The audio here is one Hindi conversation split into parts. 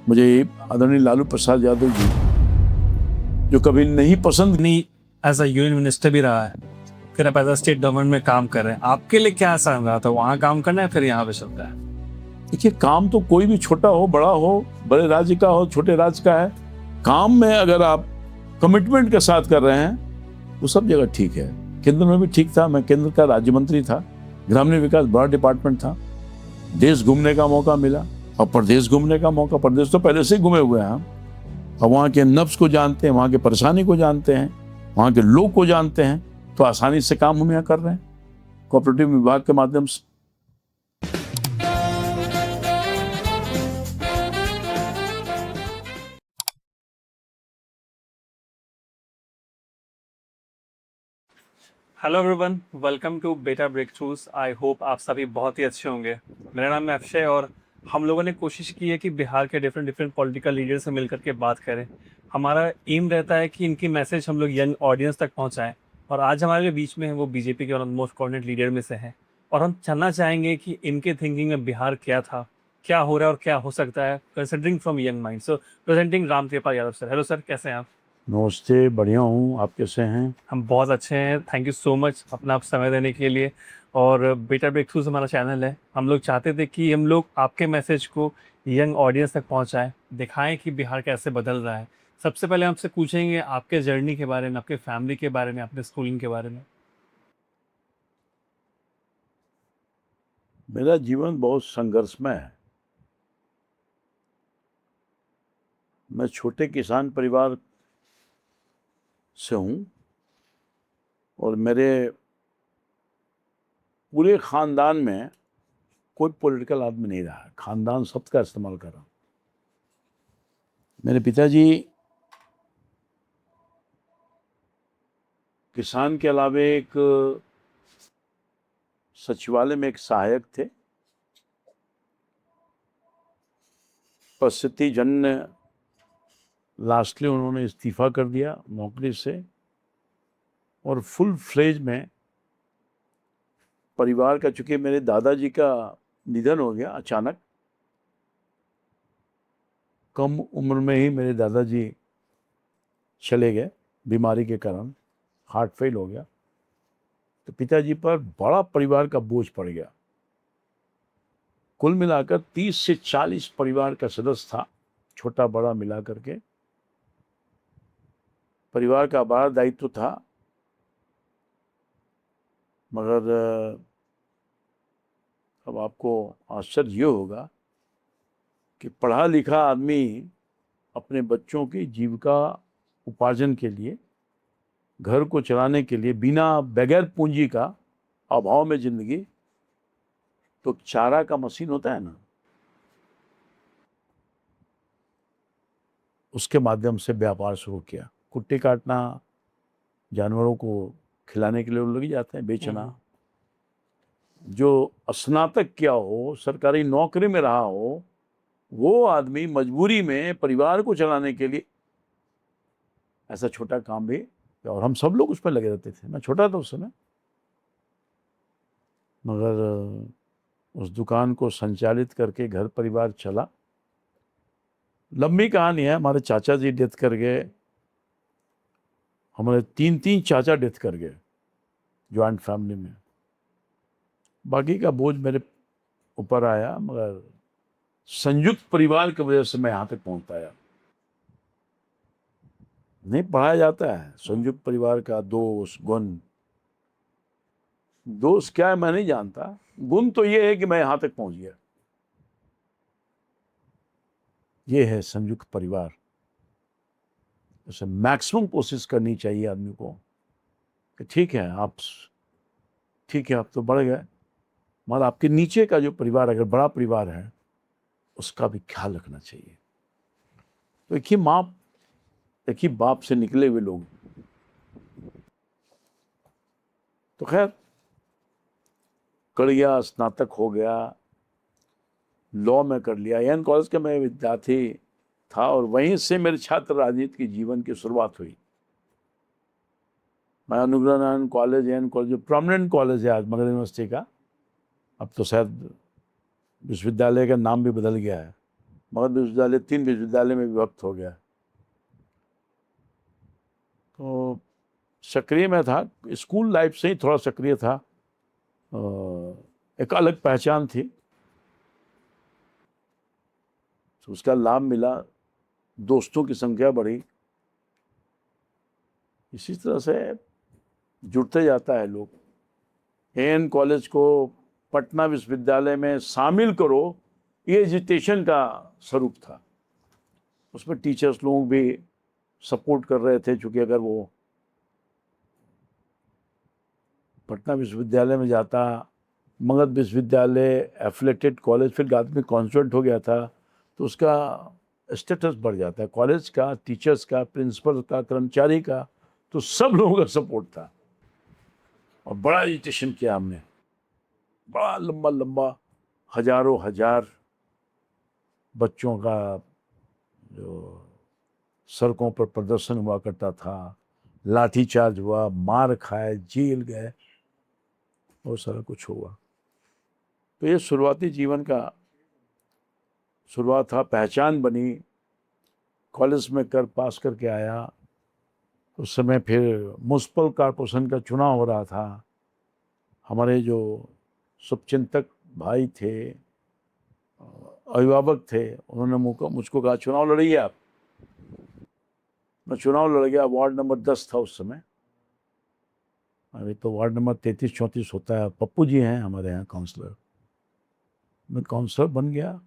मुझे आदरणीय लालू प्रसाद यादव जी जो कभी नहीं पसंद नहीं, एज अ यूनियन मिनिस्टर भी रहा है, फिर आप एज अ स्टेट गवर्नमेंट में काम कर रहे हैं। आपके लिए क्या आसान रहा था, वहाँ काम करना है फिर यहाँ पे चलता है? देखिए, काम तो कोई भी छोटा हो बड़ा हो, बड़े राज्य का हो छोटे राज्य का है, काम में अगर आप कमिटमेंट के साथ कर रहे हैं तो सब जगह ठीक है। केंद्र में भी ठीक था, मैं केंद्र का राज्य मंत्री था, ग्रामीण विकास बड़ा डिपार्टमेंट था, देश घूमने का मौका मिला और प्रदेश घूमने का मौका। प्रदेश तो पहले से ही घूमे हुए हैं हम, और वहाँ के नब्ज को जानते हैं, वहाँ के परेशानी को जानते हैं, वहाँ के लोग को जानते हैं, तो आसानी से काम हम यहाँ कर रहे हैं कोऑपरेटिव विभाग के माध्यम से। हेलो एवरीवन, वेलकम टू बेटा ब्रेक थ्रूज। आई होप आप सभी बहुत ही अच्छे होंगे। मेरा नाम है अक्षय और हम लोगों ने कोशिश की है कि बिहार के डिफरेंट पॉलिटिकल लीडर से मिलकर के बात करें। हमारा एम रहता है कि इनकी मैसेज हम लोग यंग ऑडियंस तक पहुंचाएं। और आज हमारे बीच में है वो बीजेपी के one of most coordinate leader में से हैं, और हम जानना चाहेंगे कि इनके थिंकिंग में बिहार क्या था, क्या हो रहा है और क्या हो सकता है, considering from young mind. So presenting Ram Kripal Yadav sir. Hello sir, कैसे हैं आप? नमस्ते, बढ़िया हूँ, आप कैसे हैं? हम बहुत अच्छे हैं, थैंक यू सो मच अपना आप समय देने के लिए। और बेटा ब्रेक थ्रूज हमारा चैनल है, हम लोग चाहते थे कि हम लोग आपके मैसेज को यंग ऑडियंस तक पहुंचाएं, दिखाएं कि बिहार कैसे बदल रहा है। सबसे पहले आपसे पूछेंगे आपके जर्नी के बारे में, आपके फैमिली के बारे में, अपने स्कूलिंग के बारे में। मेरा जीवन बहुत संघर्षमय है। मैं छोटे किसान परिवार से हूँ और मेरे पूरे खानदान में कोई पॉलिटिकल आदमी नहीं रहा, खानदान शब्द का इस्तेमाल कर रहा हूँ। मेरे पिताजी किसान के अलावे एक सचिवालय में एक सहायक थे। परिस्थिति जन्य लास्टली उन्होंने इस्तीफा कर दिया नौकरी से और फुल फ्लेज में परिवार का, चूंकि मेरे दादाजी का निधन हो गया अचानक, कम उम्र में ही मेरे दादाजी चले गए बीमारी के कारण, हार्ट फेल हो गया, तो पिताजी पर बड़ा परिवार का बोझ पड़ गया। कुल मिलाकर 30 से 40 परिवार का सदस्य था, छोटा बड़ा मिला करके परिवार का बड़ा दायित्व था। मगर अब आपको आश्चर्य ये होगा कि पढ़ा लिखा आदमी अपने बच्चों की जीविका उपार्जन के लिए, घर को चलाने के लिए, बिना बगैर पूंजी का अभाव में जिंदगी, तो चारा का मशीन होता है ना, उसके माध्यम से व्यापार शुरू किया। कुट्टी काटना, जानवरों को खिलाने के लिए लोग जाते हैं, बेचना। जो स्नातक किया हो, सरकारी नौकरी में रहा हो, वो आदमी मजबूरी में परिवार को चलाने के लिए ऐसा छोटा काम भी, और हम सब लोग उस पर लगे रहते थे। मैं छोटा था उस समय, मगर उस दुकान को संचालित करके घर परिवार चला। लंबी कहानी है, हमारे चाचा जी डेथ कर गए, हमारे 3 चाचा डेथ कर गए ज्वाइंट फैमिली में। बाकी का बोझ मेरे ऊपर आया, मगर संयुक्त परिवार की वजह से मैं यहाँ तक पहुँच पाया। नहीं पढ़ाया जाता है संयुक्त परिवार का दोष गुण। दोष क्या है मैं नहीं जानता, गुण तो ये है कि मैं यहाँ तक पहुँच गया। ये है संयुक्त परिवार। उसे मैक्सिमम कोशिश करनी चाहिए आदमी को कि ठीक है आप तो बढ़ गए, मगर आपके नीचे का जो परिवार, अगर बड़ा परिवार है, उसका भी ख्याल रखना चाहिए। तो एक ही बाप से निकले हुए लोग। तो खैर कर गया, स्नातक हो गया, लॉ में कर लिया। एन कॉलेज का मैं विद्यार्थी था और वहीं से मेरे छात्र राजनीति के जीवन की शुरुआत हुई। मैं Anugrah Narayan college, N college जो प्रोमिनेंट कॉलेज है आज मगध यूनिवर्सिटी का, अब तो शायद विश्वविद्यालय का नाम भी बदल गया है, मगध विश्वविद्यालय 3 विश्वविद्यालय में विभक्त हो गया। तो सक्रिय मैं था, स्कूल लाइफ से ही थोड़ा सक्रिय था। एक अलग पहचान थी, तो उसका लाभ मिला, दोस्तों की संख्या बढ़ी, इसी तरह से जुड़ते जाता है लोग। एन कॉलेज को पटना विश्वविद्यालय में शामिल करो, ये एजिटेशन का स्वरूप था। उसमें टीचर्स लोग भी सपोर्ट कर रहे थे, क्योंकि अगर वो पटना विश्वविद्यालय में जाता, मगध विश्वविद्यालय एफिलेटेड कॉलेज फिर बाद में कॉन्स्टिट्यूएंट हो गया था, तो उसका स्टेटस बढ़ जाता है, कॉलेज का, टीचर्स का, प्रिंसिपल का, कर्मचारी का, तो सब लोगों का सपोर्ट था। और बड़ा एजिटेशन किया हमने, बड़ा लंबा लंबा, हजारों हजार बच्चों का जो सड़कों पर प्रदर्शन हुआ करता था, लाठीचार्ज हुआ, मार खाए, जेल गए, बहुत सारा कुछ हुआ। तो ये शुरुआती जीवन का शुरुआत था, पहचान बनी। कॉलेज में पास करके आया, उस समय फिर म्युनिसिपल कॉर्पोरेशन का चुनाव हो रहा था। हमारे जो शुभचिंतक भाई थे, अभिभावक थे, उन्होंने मुझको कहा चुनाव लड़िए आप। मैं चुनाव लड़ गया, वार्ड नंबर 10 था उस समय। अभी तो वार्ड नंबर 33-34 होता है। पप्पू जी हैं हमारे यहाँ काउंसलर। मैं काउंसलर बन गया।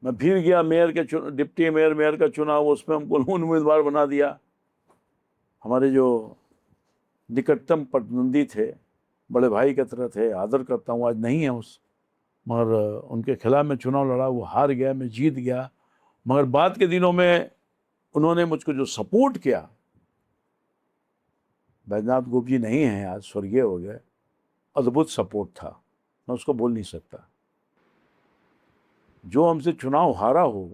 मैं फिर गया मेयर के डिप्टी मेयर का चुनाव, उसमें हमको उम्मीदवार बना दिया। हमारे जो निकटतम प्रतिद्वंदी थे, बड़े भाई की तरह थे, आदर करता हूँ, आज नहीं है उस, मगर उनके खिलाफ में चुनाव लड़ा, वो हार गया, मैं जीत गया। मगर बाद के दिनों में उन्होंने मुझको जो सपोर्ट किया, बैजनाथ गोप जी नहीं हैं आज, स्वर्गीय हो गए, अद्भुत सपोर्ट था, मैं उसको बोल नहीं सकता। जो हमसे चुनाव हारा हो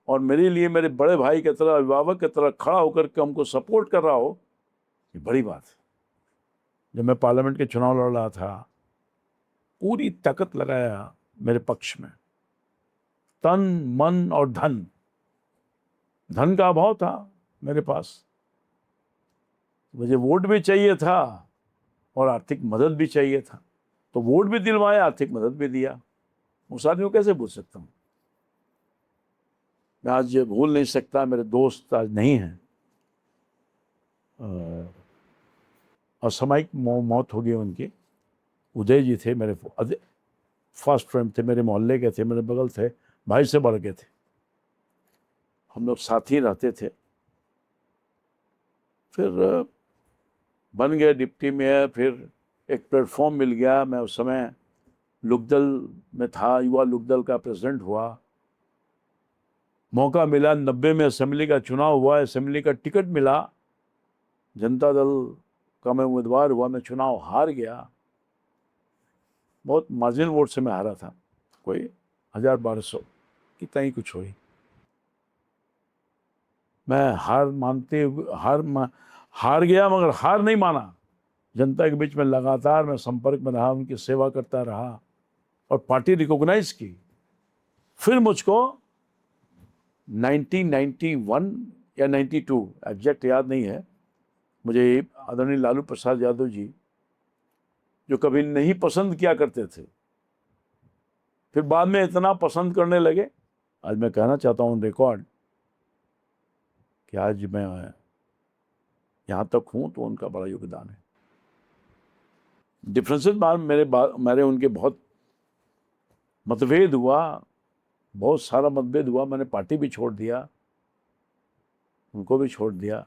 और मेरे लिए मेरे बड़े भाई की तरह, अभिभावक की तरह खड़ा होकर के हमको सपोर्ट कर रहा हो, ये बड़ी बात है। जब मैं पार्लियामेंट के चुनाव लड़ रहा था, पूरी ताकत लगाया मेरे पक्ष में, तन मन और धन। धन का अभाव था मेरे पास, मुझे वोट भी चाहिए था और आर्थिक मदद भी चाहिए था, तो वोट भी दिलवाया, आर्थिक मदद भी दिया। उस आदमी को कैसे भूल सकता हूँ मैं? आज भूल नहीं सकता। मेरे दोस्त आज नहीं हैं, असामयिक मौत हो गई उनकी। उदय जी थे मेरे फर्स्ट फ्रेंड थे, मेरे मोहल्ले के थे, मेरे बगल थे, भाई से बढ़ के थे, हम लोग साथ ही रहते थे। फिर बन गए डिप्टी मेयर, फिर एक प्लेटफॉर्म मिल गया। मैं उस समय लोकदल में था, युवा लोकदल का प्रेसिडेंट हुआ। मौका मिला, 90 में असेंबली का चुनाव हुआ, असेंबली का टिकट मिला, जनता दल का मैं उम्मीदवार हुआ, मैं चुनाव हार गया। बहुत मार्जिनल वोट से मैं हारा था, कोई 1000-1200 कितना ही कुछ हुई। मैं हार मानते हार गया, मगर हार नहीं माना। जनता के बीच में लगातार मैं संपर्क में रहा, उनकी सेवा करता रहा और पार्टी रिकॉग्नाइज की। फिर मुझको 1991 या 92 एग्जैक्ट याद नहीं है मुझे, आदरणीय लालू प्रसाद यादव जी, जो कभी नहीं पसंद किया करते थे, फिर बाद में इतना पसंद करने लगे। आज मैं कहना चाहता हूँ रिकॉर्ड कि आज मैं यहाँ तक हूँ तो उनका बड़ा योगदान है। डिफरेंसेस मेरे उनके बहुत मतभेद हुआ, बहुत सारा मतभेद हुआ। मैंने पार्टी भी छोड़ दिया, उनको भी छोड़ दिया,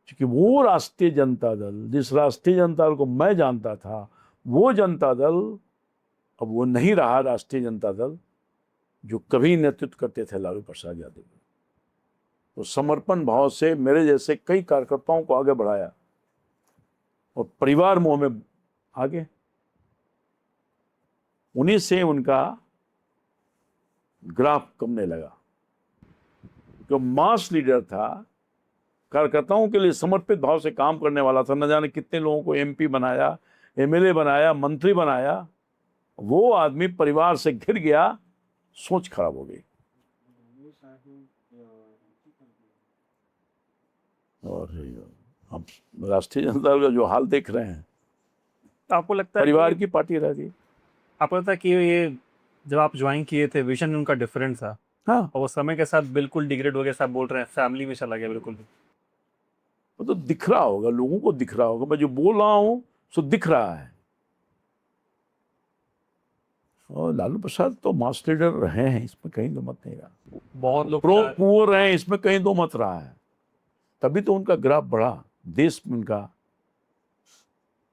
क्योंकि वो राष्ट्रीय जनता दल, जिस राष्ट्रीय जनता दल को मैं जानता था, वो जनता दल अब वो नहीं रहा राष्ट्रीय जनता दल जो कभी नेतृत्व करते थे लालू प्रसाद यादव। तो समर्पण भाव से मेरे जैसे कई कार्यकर्ताओं को आगे बढ़ाया और परिवार मोह में आगे, उन्हीं से उनका ग्राफ कमने लगा। जो मास लीडर था, कार्यकर्ताओं के लिए समर्पित भाव से काम करने वाला था, न जाने कितने लोगों को एमपी बनाया, एमएलए बनाया, मंत्री बनाया, वो आदमी परिवार से घिर गया सोच खराब हो गई। और अब राष्ट्रीय जनता दल का जो हाल देख रहे हैं, तो आपको लगता है परिवार कि की पार्टी रह गई। आपको लगता है कि ये जब आप ज्वाइन किए थे विजन उनका डिफरेंट था हाँ, और वो समय के साथ बिल्कुल डिग्रेड हो गया, सब बोल रहे हैं फैमिली में चला गया बिल्कुल। वो तो दिख रहा होगा, लोगों को दिख रहा होगा, मैं जो बोल रहा हूं सो दिख रहा है। और लालू प्रसाद तो मास लीडर रहे हैं, इसमें कहीं दो मत नहीं रहा। बहुत लोग प्रो पुअर रहे हैं, इसमें कहीं दो मत रहा है। तभी तो उनका ग्राफ बढ़ा, देश में उनका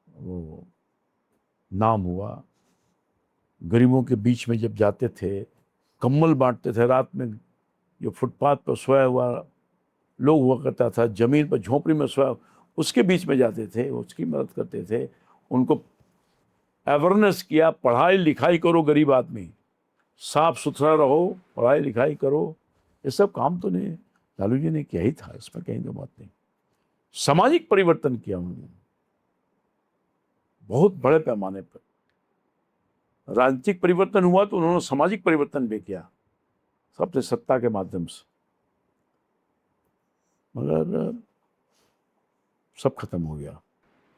वो नाम हुआ। गरीबों के बीच में जब जाते थे, कंबल बांटते थे रात में, जो फुटपाथ पर सोया हुआ लोग हुआ करता था, जमीन पर झोपड़ी में सोया, उसके बीच में जाते थे, उसकी मदद करते थे, उनको अवेयरनेस किया, पढ़ाई लिखाई करो गरीब आदमी, साफ सुथरा रहो, पढ़ाई लिखाई करो। ये सब काम तो नहीं लालू जी ने किया ही था, इसमें कहीं दो बात नहीं। सामाजिक परिवर्तन किया उन्होंने बहुत बड़े पैमाने पर। राजनीतिक परिवर्तन हुआ तो उन्होंने सामाजिक परिवर्तन भी किया, सबसे सत्ता के माध्यम से। मगर सब खत्म हो गया।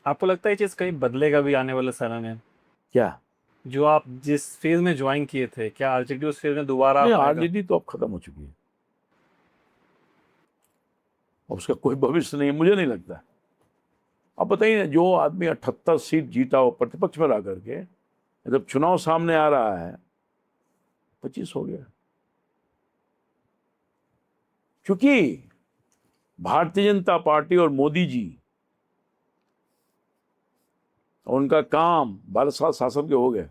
आपको लगता है ये चीज़ कहीं बदलेगा भी आने वाले समय में? क्या? जो आप जिस फेज में ज्वाइन किए थे, क्या आरजेडी उस फेज में दोबारा नहीं, आएगा? आरजेडी तो अब खत्म हो चुकी है, अब उसका कोई भविष्य नहीं है, मुझे नहीं लगता। अब बताइए, जो आदमी 78 सीट जीता हो प्रतिपक्ष में रह करके, जब चुनाव सामने आ रहा है 25 हो गया। क्योंकि भारतीय जनता पार्टी और मोदी जी और उनका काम 12 साल शासन के हो गए,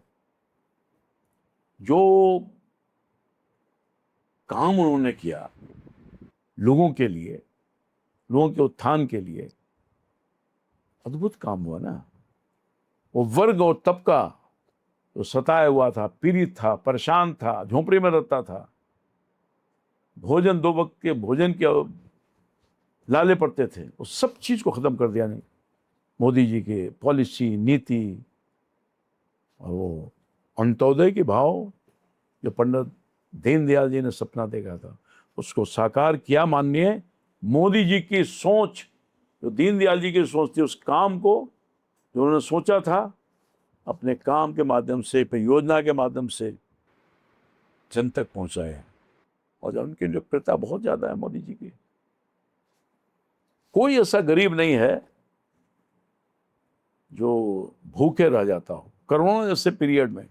जो काम उन्होंने किया लोगों के लिए, लोगों के उत्थान के लिए, अद्भुत काम हुआ ना। वो वर्ग और तबका जो सताया हुआ था, पीड़ित था, परेशान था, झोंपड़ी में रहता था, भोजन 2 वक्त के भोजन के लाले पड़ते थे, वो सब चीज को खत्म कर दिया। नहीं, मोदी जी के पॉलिसी, नीति और वो अंत्योदय के भाव जो पंडित दीनदयाल जी ने सपना देखा था, उसको साकार किया। माननीय मोदी जी की सोच, जो दीनदयाल जी की सोच थी, उस काम को जो उन्होंने सोचा था, अपने काम के माध्यम से, अपनी योजना के माध्यम से जन तक पहुंचाए हैं। और जो उनकी लोकप्रियता बहुत ज्यादा है मोदी जी की। कोई ऐसा गरीब नहीं है जो भूखे रह जाता हो। कोरोना जैसे पीरियड में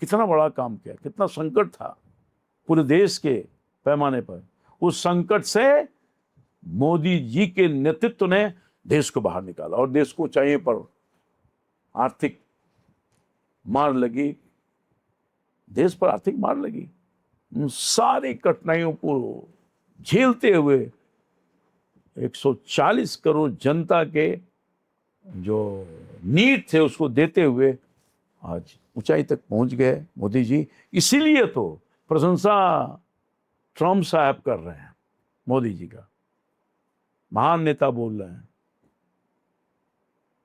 कितना बड़ा काम किया, कितना संकट था पूरे देश के पैमाने पर। उस संकट से मोदी जी के नेतृत्व ने देश को बाहर निकाला। और देश को ऊंचाइयों पर आर्थिक मार लगी, देश पर आर्थिक मार लगी, उन सारी कठिनाइयों को झेलते हुए 140 करोड़ जनता के जो नीड थे उसको देते हुए आज ऊंचाई तक पहुंच गए मोदी जी। इसीलिए तो प्रशंसा ट्रम्प साहब कर रहे हैं मोदी जी का, महान नेता बोल रहे हैं।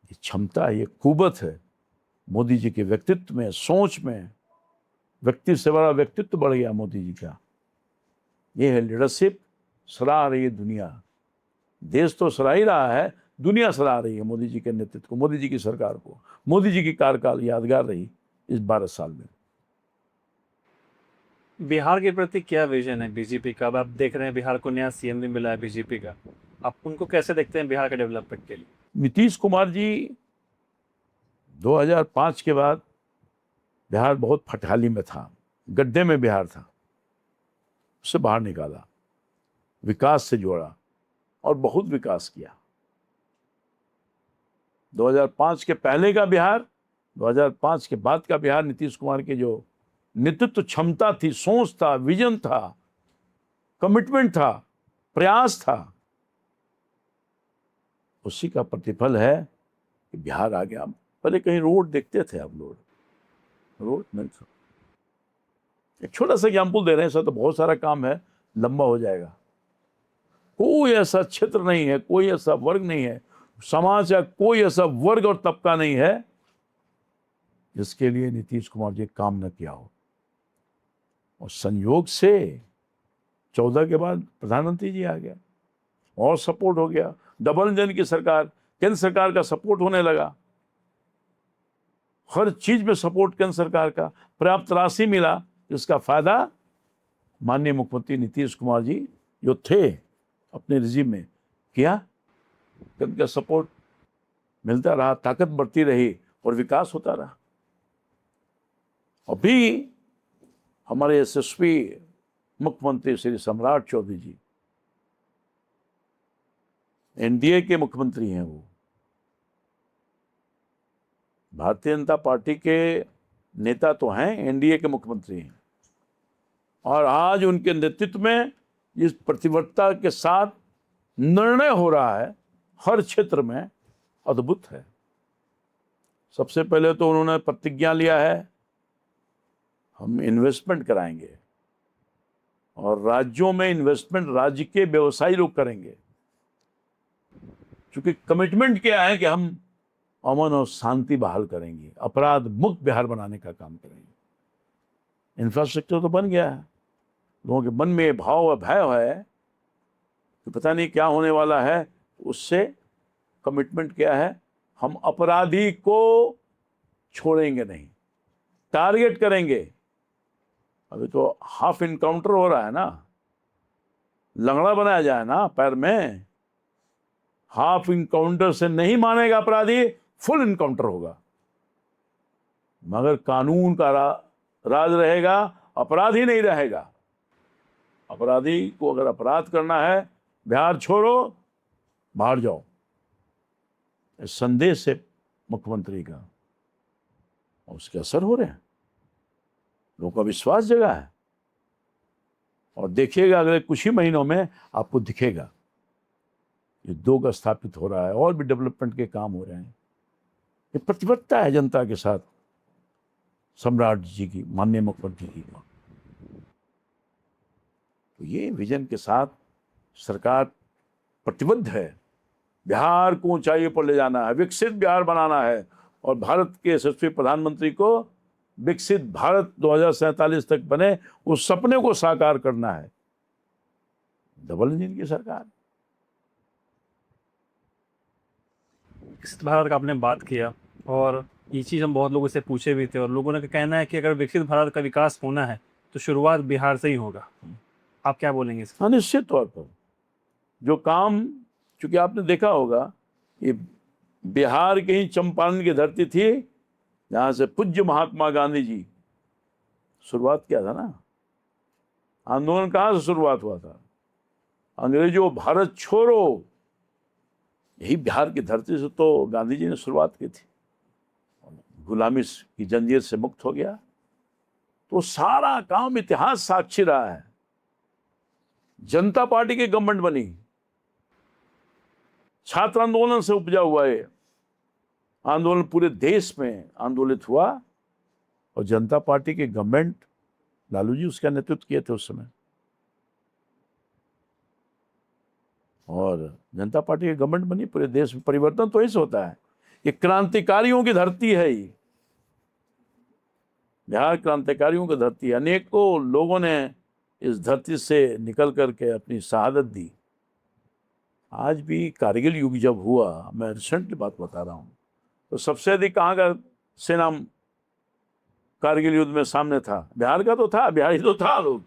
ये क्षमता, ये कुवत है मोदी जी के व्यक्तित्व में, सोच में। व्यक्ति से बड़ा व्यक्तित्व बढ़ गया मोदी जी का। ये है लीडरशिप, सराह रही है दुनिया। देश तो सराह ही रहा है, दुनिया सराह रही है मोदी जी के नेतृत्व को, मोदी जी की सरकार को। मोदी जी की कार्यकाल यादगार रही इस 12 साल में। बिहार के प्रति क्या विजन है बीजेपी का? अब आप देख रहे हैं बिहार को नया सीएम भी मिला है बीजेपी का, आप उनको कैसे देखते हैं बिहार के डेवलपमेंट के लिए? नीतीश कुमार जी 2005 के बाद बिहार बहुत फटहाली में था, गड्ढे में बिहार था, उससे बाहर निकाला, विकास से जोड़ा और बहुत विकास किया। 2005 के पहले का बिहार, 2005 के बाद का बिहार, नीतीश कुमार के जो नेतृत्व क्षमता थी, सोच था, विजन था, कमिटमेंट था, प्रयास था, उसी का प्रतिफल है कि बिहार आ गया। पहले कहीं रोड देखते थे आप लोग, रोड नहीं था। एक छोटा सा एग्जाम्पल दे रहे हैं, सर, तो बहुत सारा काम है, लंबा हो जाएगा। कोई ऐसा क्षेत्र नहीं है, कोई ऐसा वर्ग नहीं है, समाज का कोई ऐसा वर्ग और तबका नहीं है जिसके लिए नीतीश कुमार जी काम न किया हो। और और संयोग से 14 के बाद प्रधानमंत्री जी आ गया और सपोर्ट हो गया, डबल इंजन की सरकार, केंद्र सरकार का सपोर्ट होने लगा, हर चीज में सपोर्ट केंद्र सरकार का, पर्याप्त राशि मिला, जिसका फायदा माननीय मुख्यमंत्री नीतीश कुमार जी जो थे अपने रिजीम में किया। केंद्र का सपोर्ट मिलता रहा, ताकत बढ़ती रही और विकास होता रहा। अभी हमारे यशस्वी मुख्यमंत्री श्री सम्राट चौधरी जी एनडीए के मुख्यमंत्री हैं, वो भारतीय जनता पार्टी के नेता तो हैं, एनडीए के मुख्यमंत्री हैं, और आज उनके नेतृत्व में जिस प्रतिबद्धता के साथ निर्णय हो रहा है हर क्षेत्र में, अद्भुत है। सबसे पहले तो उन्होंने प्रतिज्ञा लिया है हम इन्वेस्टमेंट कराएंगे और राज्यों में इन्वेस्टमेंट राज्य के व्यवसायी लोग करेंगे, क्योंकि कमिटमेंट क्या है कि हम अमन और शांति बहाल करेंगे, अपराध मुक्त बिहार बनाने का काम करेंगे। इंफ्रास्ट्रक्चर तो बन गया है, लोगों के मन में भाव और भय है कि पता नहीं क्या होने वाला है, उससे कमिटमेंट क्या है, हम अपराधी को छोड़ेंगे नहीं, टारगेट करेंगे। अभी तो हाफ इनकाउंटर हो रहा है ना, लंगड़ा बनाया जाए ना पैर में, हाफ इनकाउंटर से नहीं मानेगा अपराधी, फुल इनकाउंटर होगा। मगर कानून का राज रहेगा, अपराधी नहीं रहेगा। अपराधी को अगर अपराध करना है, बिहार छोड़ो, बाहर जाओ, इस संदेश है मुख्यमंत्री का, और उसके असर हो रहे हैं, लोगों का विश्वास जगा है। और देखिएगा अगले कुछ ही महीनों में आपको दिखेगा ये 2 का स्थापित हो रहा है, और भी डेवलपमेंट के काम हो रहे हैं। ये प्रतिबद्धता है जनता के साथ सम्राट जी की, माननीय मुख्यमंत्री जी की। तो ये विजन के साथ सरकार प्रतिबद्ध है, बिहार को ऊंचाइयों पर ले जाना है, विकसित बिहार बनाना है, और भारत के यशस्वी प्रधानमंत्री को विकसित भारत 2047 तक बने, उस सपने को साकार करना है। डबल इंजन की सरकार। विकसित भारत का आपने बात किया, और ये चीज़ हम बहुत लोगों से पूछे भी थे, और लोगों ने कहना है कि अगर विकसित भारत का विकास होना है तो शुरुआत बिहार से ही होगा। आप क्या बोलेंगे इसका? हाँ, निश्चित तौर पर जो काम, चूंकि आपने देखा होगा ये बिहार के ही चंपारण की धरती थी जहाँ से पूज्य महात्मा गांधी जी शुरुआत किया था ना। आंदोलन कहाँ से शुरुआत हुआ था? अंग्रेजों भारत छोड़ो, यही बिहार की धरती से तो गांधी जी ने शुरुआत की थी। गुलामी की जंजीर से मुक्त हो गया। तो सारा काम इतिहास साक्षी रहा है। जनता पार्टी की गवर्नमेंट बनी, छात्र आंदोलन से उपजा हुआ है आंदोलन, पूरे देश में आंदोलित हुआ, और जनता पार्टी के गवर्नमेंट, लालू जी उसका नेतृत्व किए थे उस समय, और जनता पार्टी की गवर्नमेंट बनी पूरे देश में। परिवर्तन तो ऐसे होता है, ये क्रांतिकारियों की धरती है। ये बिहार क्रांतिकारियों की धरती है। अनेकों लोगों ने इस धरती से निकल करके अपनी शहादत दी। आज भी कारगिल युग जब हुआ, मैं रिसेंटली बात बता रहा हूँ, तो सबसे अधिक कहाँ का सेना कारगिल युद्ध में सामने था? बिहार का तो था, बिहारी तो था लोग।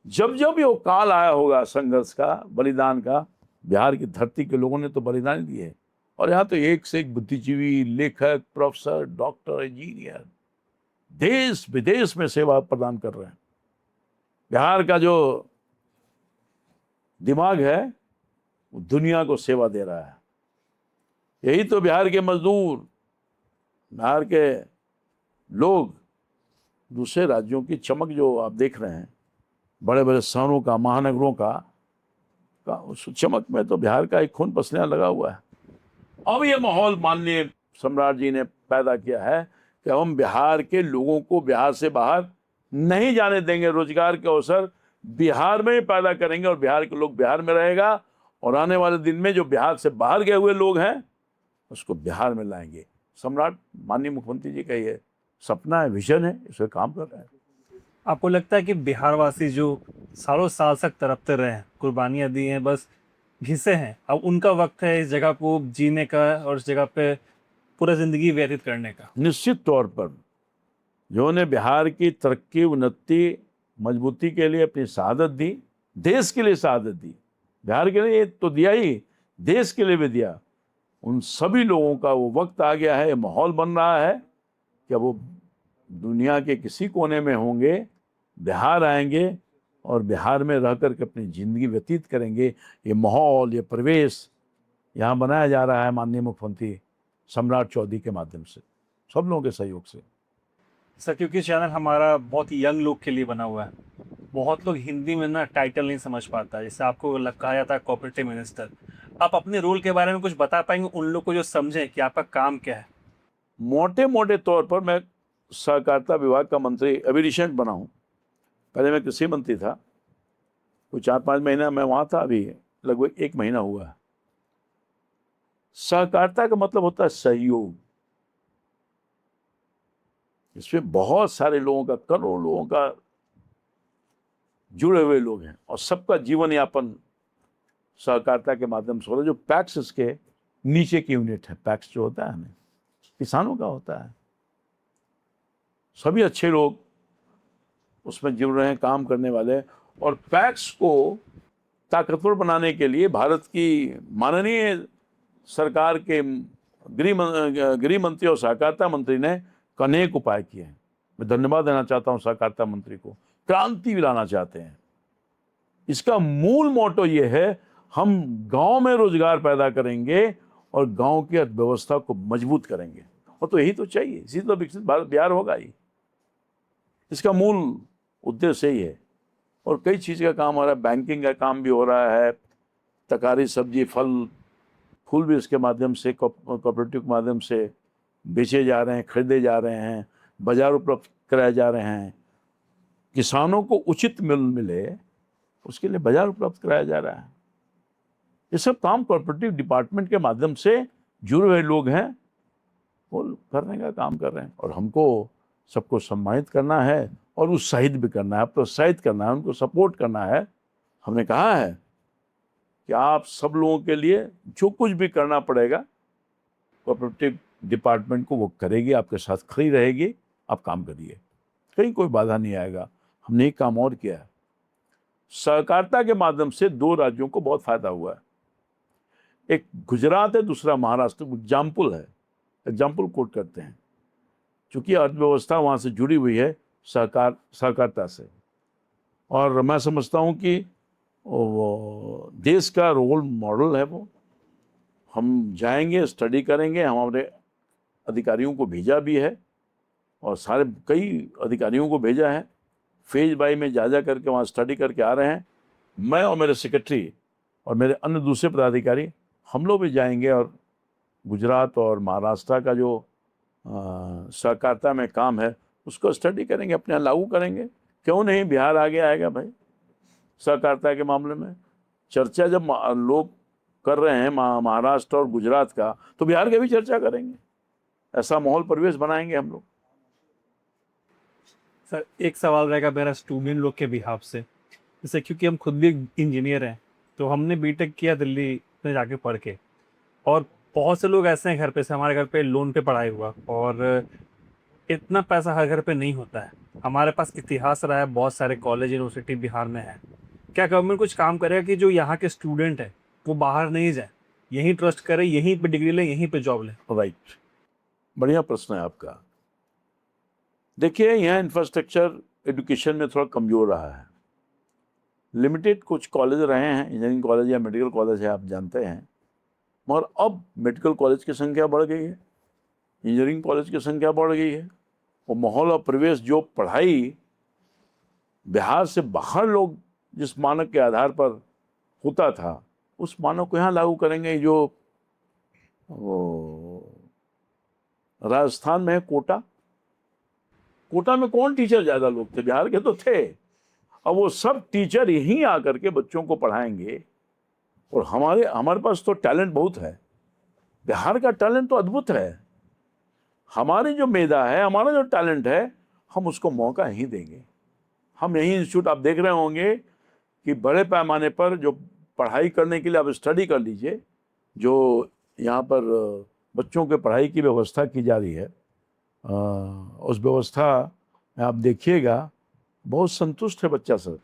जब जब ये काल आया होगा संघर्ष का, बलिदान का, बिहार की धरती के लोगों ने तो बलिदान दिए। और यहाँ तो एक से एक बुद्धिजीवी, लेखक, प्रोफेसर, डॉक्टर, इंजीनियर देश विदेश में सेवा प्रदान कर रहे हैं। बिहार का जो दिमाग है वो दुनिया को सेवा दे रहा है। यही तो बिहार के मजदूर, बिहार के लोग दूसरे राज्यों की चमक जो आप देख रहे हैं, बड़े बड़े शहरों का, महानगरों का उस चमक में तो बिहार का एक खून पसीना लगा हुआ है। अब ये माहौल माननीय सम्राट जी ने पैदा किया है कि हम बिहार के लोगों को बिहार से बाहर नहीं जाने देंगे। रोजगार के अवसर बिहार में ही पैदा करेंगे और बिहार के लोग बिहार में रहेगा, और आने वाले दिन में जो बिहार से बाहर गए हुए लोग हैं उसको बिहार में लाएंगे। सम्राट माननीय मुख्यमंत्री जी का ये सपना है, विजन है, इस पर काम कर रहे हैं। आपको लगता है कि बिहार वासी जो सालों साल तक तड़पते रहे हैं, कुर्बानियाँ दी हैं, बस घिसे हैं, अब उनका वक्त है इस जगह को जीने का और इस जगह पे पूरा जिंदगी व्यतीत करने का? निश्चित तौर पर जिन्होंने बिहार की तरक्की, उन्नति, मजबूती के लिए अपनी शहादत दी, देश के लिए शहादत दी, बिहार के लिए तो दिया ही, देश के लिए भी दिया, उन सभी लोगों का वो वक्त आ गया है, माहौल बन रहा है कि वो दुनिया के किसी कोने में होंगे, बिहार आएंगे और बिहार में रह कर के अपनी ज़िंदगी व्यतीत करेंगे। ये माहौल, ये परिवेश यहाँ बनाया जा रहा है माननीय मुख्यमंत्री सम्राट चौधरी के माध्यम से, सब लोगों के सहयोग से। सर, क्योंकि चैनल हमारा बहुत यंग लोग के लिए बना हुआ है, बहुत लोग हिंदी में ना टाइटल नहीं समझ पाता, जैसे आपको कहा जाता है कोऑपरेटिव मिनिस्टर। आप अपने रोल के बारे में कुछ बता पाएंगे उन लोग को जो समझें कि आपका काम क्या है? मोटे मोटे तौर पर मैं सहकारिता विभाग का मंत्री अभी रिसेंट बना हूँ, पहले मैं कृषि मंत्री था, कुछ 4-5 महीना मैं वहाँ था, अभी लगभग 1 महीना हुआ है। सहकारिता का मतलब होता है सहयोग। इसमें बहुत सारे लोगों का, करोड़ों लोगों का जुड़े हुए लोग हैं और सबका जीवन यापन सहकारिता के माध्यम से हो रहा है। जो पैक्स इसके नीचे की यूनिट है, पैक्स जो होता है हमें किसानों का होता है, सभी अच्छे लोग उसमें जुड़ रहे हैं, काम करने वाले। और पैक्स को ताकतवर बनाने के लिए भारत की माननीय सरकार के गृह मंत्री और सहकारिता मंत्री ने अनेक उपाय किए हैं। मैं धन्यवाद देना चाहता हूं सहकारिता मंत्री को, क्रांति लाना चाहते हैं। इसका मूल मोटो ये है, हम गांव में रोजगार पैदा करेंगे और गांव की अर्थव्यवस्था को मजबूत करेंगे, और तो यही तो चाहिए, इसी तो विकसित भारत बिहार होगा ही। इसका मूल उद्देश्य यही है। और कई चीज़ का काम हो रहा है, बैंकिंग का काम भी हो रहा है, तरकारी, सब्जी, फल, फूल भी इसके माध्यम से, कोऑपरेटिव के माध्यम से बेचे जा रहे हैं, खरीदे जा रहे हैं, बाजार उपलब्ध कराए जा रहे हैं। किसानों को उचित मूल्य मिले उसके लिए बाजार उपलब्ध कराया जा रहा है। ये सब काम कोऑपरेटिव डिपार्टमेंट के माध्यम से जुड़े हुए लोग हैं, वो करने का काम कर रहे हैं। और हमको सबको सम्मानित करना है और उत्साहित भी करना है, प्रोत्साहित करना है, उनको सपोर्ट करना है। हमने कहा है कि आप सब लोगों के लिए जो कुछ भी करना पड़ेगा, कोऑपरेटिव डिपार्टमेंट को वो करेगी, आपके साथ खड़ी रहेगी, आप काम करिए, कहीं कोई बाधा नहीं आएगा। हमने एक काम और किया है, सहकारिता के माध्यम से 2 राज्यों को बहुत फायदा हुआ है। एक गुजरात है, दूसरा महाराष्ट्र। एग्जाम्पल है, एग्जाम्पल कोट करते हैं, चूंकि अर्थव्यवस्था वहाँ से जुड़ी हुई है सहकारिता से। और मैं समझता हूँ कि वो देश का रोल मॉडल है वो। हम जाएंगे, स्टडी करेंगे, हम अपने अधिकारियों को भेजा भी है और सारे कई अधिकारियों को भेजा है, फेज बाई में जा करके वहाँ स्टडी करके आ रहे हैं। मैं और मेरे सेक्रेटरी और मेरे अन्य दूसरे पदाधिकारी, हम लोग भी जाएंगे और गुजरात और महाराष्ट्र का जो सहकारिता में काम है उसको स्टडी करेंगे, अपने यहाँ लागू करेंगे। क्यों नहीं, बिहार आगे आएगा भाई सहकारिता के मामले में। चर्चा जब लोग कर रहे हैं महाराष्ट्र और गुजरात का, तो बिहार के भी चर्चा करेंगे। ऐसा माहौल परिवेश बनाएंगे हम लोग। सर, एक सवाल रहेगा मेरा स्टूडेंट लोग के बिहाफ से, जैसे क्योंकि हम खुद भी इंजीनियर हैं, तो हमने बीटेक किया दिल्ली में जाके पढ़ के, और बहुत से लोग ऐसे हैं घर पे से, हमारे घर पे लोन पे पढ़ाई हुआ, और इतना पैसा हर घर पे नहीं होता है। हमारे पास इतिहास रहा है, बहुत सारे कॉलेज यूनिवर्सिटी बिहार में है। क्या गवर्नमेंट कुछ काम करेगा कि जो यहाँ के स्टूडेंट हैं वो बाहर नहीं जाए, यहीं ट्रस्ट करें, यहीं पे डिग्री लें, यहीं पे जॉब लें? राइट, बढ़िया प्रश्न है आपका। देखिए, यहाँ इंफ्रास्ट्रक्चर एजुकेशन में थोड़ा कमज़ोर रहा है। लिमिटेड कुछ कॉलेज रहे हैं, इंजीनियरिंग कॉलेज या मेडिकल कॉलेज है, आप जानते हैं, मगर अब मेडिकल कॉलेज की संख्या बढ़ गई है, इंजीनियरिंग कॉलेज की संख्या बढ़ गई है। वो माहौल और परिवेश, जो पढ़ाई बिहार से बाहर लोग जिस मानक के आधार पर होता था, उस मानक को यहाँ लागू करेंगे। जो राजस्थान में है कोटा, कोटा में कौन टीचर ज़्यादा लोग थे, बिहार के तो थे। अब वो सब टीचर यहीं आकर के बच्चों को पढ़ाएंगे। और हमारे पास तो टैलेंट बहुत है, बिहार का टैलेंट तो अद्भुत है। हमारी जो मेधा है, हमारा जो टैलेंट है, हम उसको मौका ही देंगे। हम यही इंस्टीट्यूट आप देख रहे होंगे कि बड़े पैमाने पर जो पढ़ाई करने के लिए आप स्टडी कर लीजिए, जो यहाँ पर बच्चों के पढ़ाई की व्यवस्था की जा रही है, उस व्यवस्था में आप देखिएगा बहुत संतुष्ट है बच्चा सब।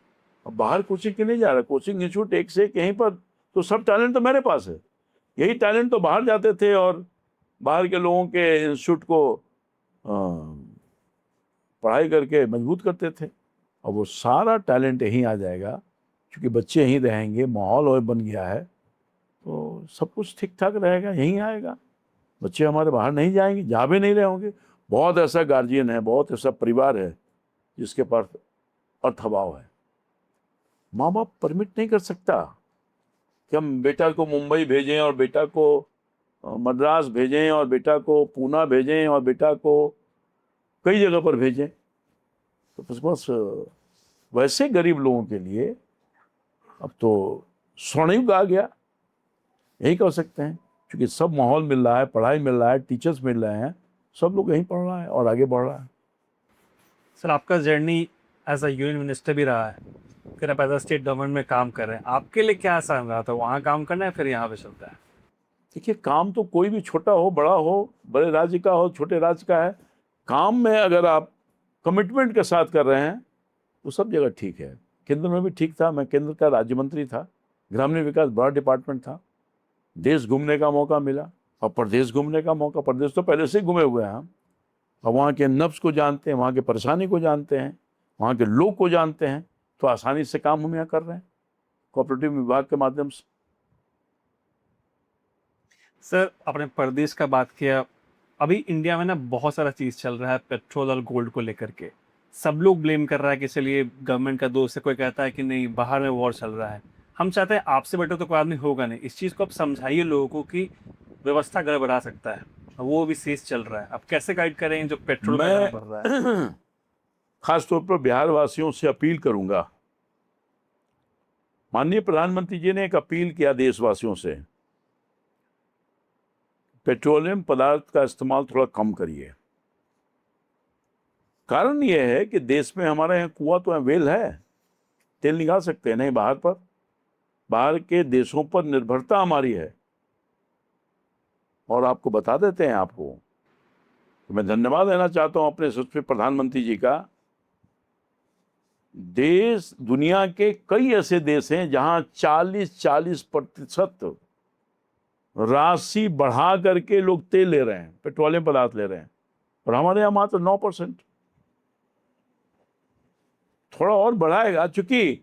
अब बाहर कोचिंग के नहीं जा रहा, कोचिंग इंस्टीट्यूट एक से एक यहीं पर, तो सब टैलेंट तो मेरे पास है। यही टैलेंट तो बाहर जाते थे और बाहर के लोगों के इंस्टीट्यूट को पढ़ाई करके मजबूत करते थे। और वो सारा टैलेंट यहीं आ जाएगा, क्योंकि बच्चे यहीं रहेंगे, माहौल और बन गया है, तो सब कुछ ठीक ठाक रहेगा, यहीं आएगा। बच्चे हमारे बाहर नहीं जाएंगे, जा भी नहीं रहे होंगे। बहुत ऐसा गार्जियन है, बहुत ऐसा परिवार है जिसके पास अर्थाभाव है। माँ बाप परमिट नहीं कर सकता कि हम बेटा को मुंबई भेजें और बेटा को मद्रास भेजें और बेटा को पूना भेजें और बेटा को कई जगह पर भेजें। तो बस वैसे गरीब लोगों के लिए अब तो स्वर्णयुग आ गया, यही कह सकते हैं, क्योंकि सब माहौल मिल रहा है, पढ़ाई मिल रहा है, टीचर्स मिल रहे हैं, सब लोग यहीं पढ़ रहा है और आगे बढ़ रहा है। सर, आपका journey as a union minister भी रहा है, फिर आप एज अ स्टेट गवर्नमेंट में काम कर रहे हैं, आपके लिए क्या आसान रहा था? वहाँ काम करना है फिर यहाँ पे चलता है? देखिए, काम तो कोई भी छोटा हो बड़ा हो, बड़े राज्य का हो छोटे राज्य का है, काम में अगर आप कमिटमेंट के साथ कर रहे हैं तो सब जगह ठीक है। केंद्र में भी ठीक था, मैं केंद्र का राज्य मंत्री था, ग्रामीण विकास बड़ा डिपार्टमेंट था, देश घूमने का मौका मिला और प्रदेश घूमने का मौका। प्रदेश तो पहले से ही घूमे हुए हैं हम, और वहाँ के नब्ज को जानते हैं, वहाँ के परेशानी को जानते हैं, वहाँ के लोग को जानते हैं, तो आसानी से काम हम यहाँ कर रहे हैं कोऑपरेटिव विभाग के माध्यम से। सर, आपने प्रदेश का बात किया, अभी इंडिया में ना बहुत सारा चीज़ चल रहा है पेट्रोल और गोल्ड को लेकर के। सब लोग ब्लेम कर रहा है कि चलिए गवर्नमेंट का दोस्त है, कोई कहता है कि नहीं बाहर में वॉर चल रहा है। हम चाहते हैं आपसे बेटर तो कोई आदमी होगा नहीं, इस चीज़ को आप समझाइए लोगों को कि व्यवस्था गड़बड़ा सकता है, वो भी सीज चल रहा है। आप कैसे गाइड करें जो पेट्रोल का दाम बढ़ रहा है? खास तौर पर बिहार वासियों से अपील करूंगा। माननीय प्रधानमंत्री जी ने एक अपील किया देशवासियों से, पेट्रोलियम पदार्थ का इस्तेमाल थोड़ा कम करिए। कारण यह है कि देश में हमारे यहाँ कुआं तो वेल है, तेल निकाल सकते हैं, नहीं बाहर के देशों पर निर्भरता हमारी है। और आपको बता देते हैं, आपको तो मैं धन्यवाद देना चाहता हूं अपने यशस्वी प्रधानमंत्री जी का। देश, दुनिया के कई ऐसे देश हैं जहां 40% राशि बढ़ा करके लोग तेल ले रहे हैं, पेट्रोलियम पदार्थ ले रहे हैं, और हमारे यहाँ मात्र 9%। थोड़ा और बढ़ाएगा, चूंकि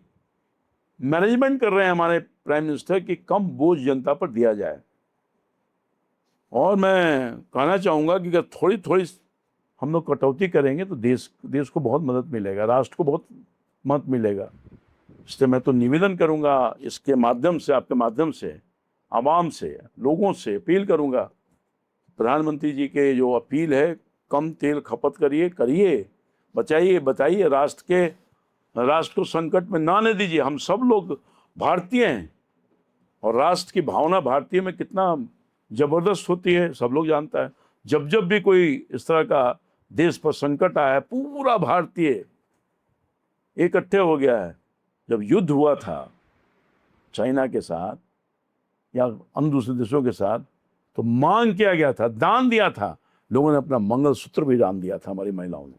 मैनेजमेंट कर रहे हैं हमारे प्राइम मिनिस्टर कि कम बोझ जनता पर दिया जाए। और मैं कहना चाहूँगा कि अगर थोड़ी थोड़ी हम लोग कटौती करेंगे तो देश को बहुत मदद मिलेगा, राष्ट्र को बहुत मदद मिलेगा। इसलिए मैं तो निवेदन करूँगा इसके माध्यम से, आपके माध्यम से, आवाम से, लोगों से अपील करूँगा, प्रधानमंत्री जी के जो अपील है, कम तेल खपत करिए, बचाइए, बताइए, राष्ट्र को संकट में ना आने दीजिए। हम सब लोग भारतीय हैं और राष्ट्र की भावना भारतीय में कितना जबरदस्त होती है सब लोग जानता है। जब भी कोई इस तरह का देश पर संकट आया है, पूरा भारतीय इकट्ठे हो गया है। जब युद्ध हुआ था चाइना के साथ या अन्य दूसरे देशों के साथ, तो मांग किया गया था, दान दिया था, लोगों ने अपना मंगलसूत्र भी दान दिया था, हमारी महिलाओं ने।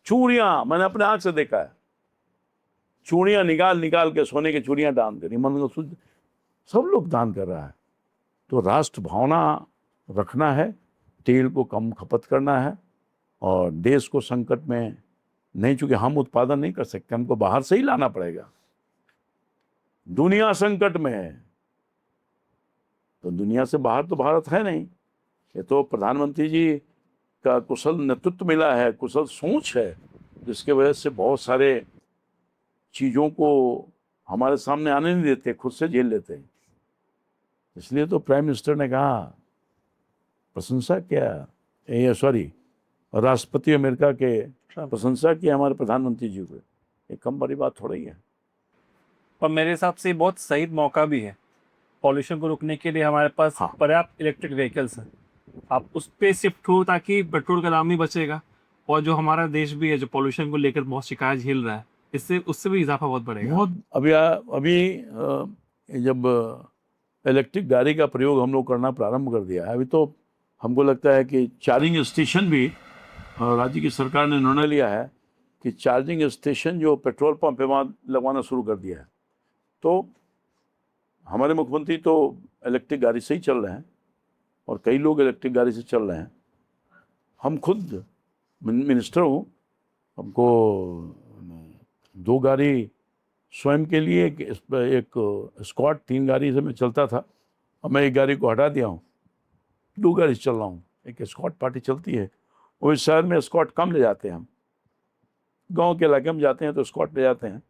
चूड़ियां, मैंने अपने आंख से देखा है, चूड़ियां निकाल के सोने की चूड़ियां दान करी, मंगलसूत्र सब लोग दान कर रहा है। तो राष्ट्र भावना रखना है, तेल को कम खपत करना है, और देश को संकट में नहीं, चूंकि हम उत्पादन नहीं कर सकते, हमको बाहर से ही लाना पड़ेगा। दुनिया संकट में है तो दुनिया से बाहर तो भारत है नहीं। ये तो प्रधानमंत्री जी का कुशल नेतृत्व मिला है, कुशल सोच है, जिसके वजह से बहुत सारे चीज़ों को हमारे सामने आने नहीं देते, खुद से झेल लेते हैं। इसलिए तो प्राइम मिनिस्टर ने कहा, प्रशंसा किया, राष्ट्रपति अमेरिका के प्रशंसा की हमारे प्रधानमंत्री जी को। ये कम बड़ी बात थोड़ी है। और मेरे हिसाब से बहुत सही मौका भी है पॉल्यूशन को रोकने के लिए। हमारे पास पर्याप्त इलेक्ट्रिक व्हीकल्स हैं, आप उस पर शिफ्ट हो ताकि पेट्रोल का दाम भी बचेगा। और जो हमारा देश भी है जो पॉल्यूशन को लेकर बहुत शिकायत झेल रहा है, इससे उससे भी इजाफा बहुत बढ़ेगा। बहुत। अभी जब इलेक्ट्रिक गाड़ी का प्रयोग हम लोग करना प्रारंभ कर दिया है, अभी तो हमको लगता है कि चार्जिंग स्टेशन भी राज्य की सरकार ने निर्णय लिया है कि चार्जिंग स्टेशन जो पेट्रोल पंप है वहाँ लगवाना शुरू कर दिया है। तो हमारे मुख्यमंत्री तो इलेक्ट्रिक गाड़ी से ही चल रहे हैं और कई लोग इलेक्ट्रिक गाड़ी से चल रहे हैं। हम खुद मिनिस्टर हूँ, हमको 2 गाड़ी स्वयं के लिए, एक स्कॉट 3 गाड़ी से मैं चलता था, अब मैं 1 गाड़ी को हटा दिया हूँ, 2 गाड़ी से चल रहा हूँ। एक स्कॉट पार्टी चलती है, वो इस शहर में स्कॉट कम ले जाते हैं, हम गांव के इलाके में जाते हैं तो स्कॉट ले जाते हैं।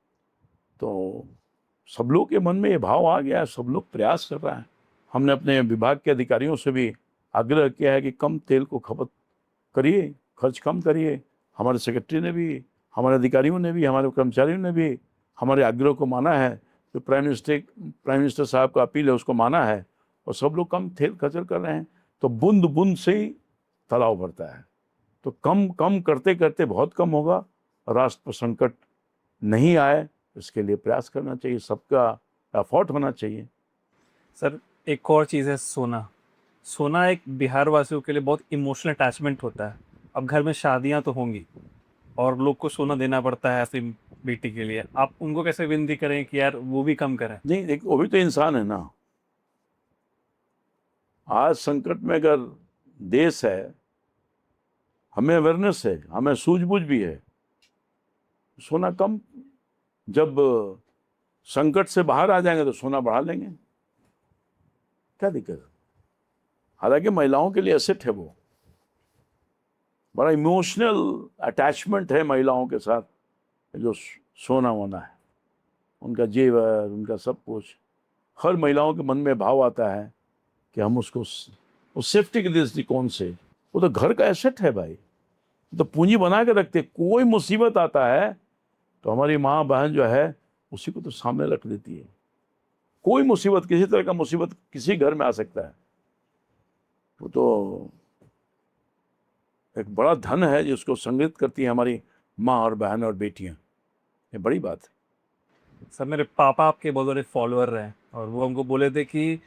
तो सब लोग के मन में ये भाव आ गया है, सब लोग प्रयास कर रहे हैं। हमने अपने विभाग के अधिकारियों से भी आग्रह किया है कि कम तेल को खपत करिए, खर्च कम करिए। हमारे सेक्रेटरी ने भी, हमारे अधिकारियों ने भी, हमारे कर्मचारियों ने भी हमारे आग्रह को माना है। जो प्राइम मिनिस्टर साहब का अपील है उसको माना है और सब लोग कम तेल खर्च कर रहे हैं। तो बूंद बूंद से ही तालाब भरता है। तो कम कम करते करते बहुत कम होगा, राष्ट्र पर संकट नहीं आए इसके लिए प्रयास करना चाहिए, सबका एफर्ट होना चाहिए। सर एक और चीज़ है, सोना। सोना एक बिहार वासियों के लिए बहुत इमोशनल अटैचमेंट होता है। अब घर में शादियां तो होंगी और लोग को सोना देना पड़ता है ऐसी बेटी के लिए, आप उनको कैसे विनती करें कि यार वो भी कम करें? नहीं, देखो वो भी तो इंसान है ना। आज संकट में अगर देश है, हमें अवेयरनेस है, हमें सूझबूझ भी है, सोना कम, जब संकट से बाहर आ जाएंगे तो सोना बढ़ा लेंगे, क्या दिक्कत है। हालांकि महिलाओं के लिए एसेट है, वो बड़ा इमोशनल अटैचमेंट है महिलाओं के साथ, जो सोना वोना है, उनका जेवर, उनका सब कुछ। हर महिलाओं के मन में भाव आता है कि हम उसको उस सेफ्टी के दृष्टिकोण से, वो तो घर का एसेट है भाई, तो पूंजी बना के रखते। कोई मुसीबत आता है तो हमारी माँ बहन जो है उसी को तो सामने रख देती है। कोई मुसीबत, किसी तरह का मुसीबत किसी घर में आ सकता है, वो तो एक बड़ा धन है जिसको संग्रहित करती है हमारी माँ और बहन और बेटियां। ये बड़ी बात है। सर मेरे पापा आपके बहुत बड़े फॉलोअर रहे और वो हमको बोले थे कि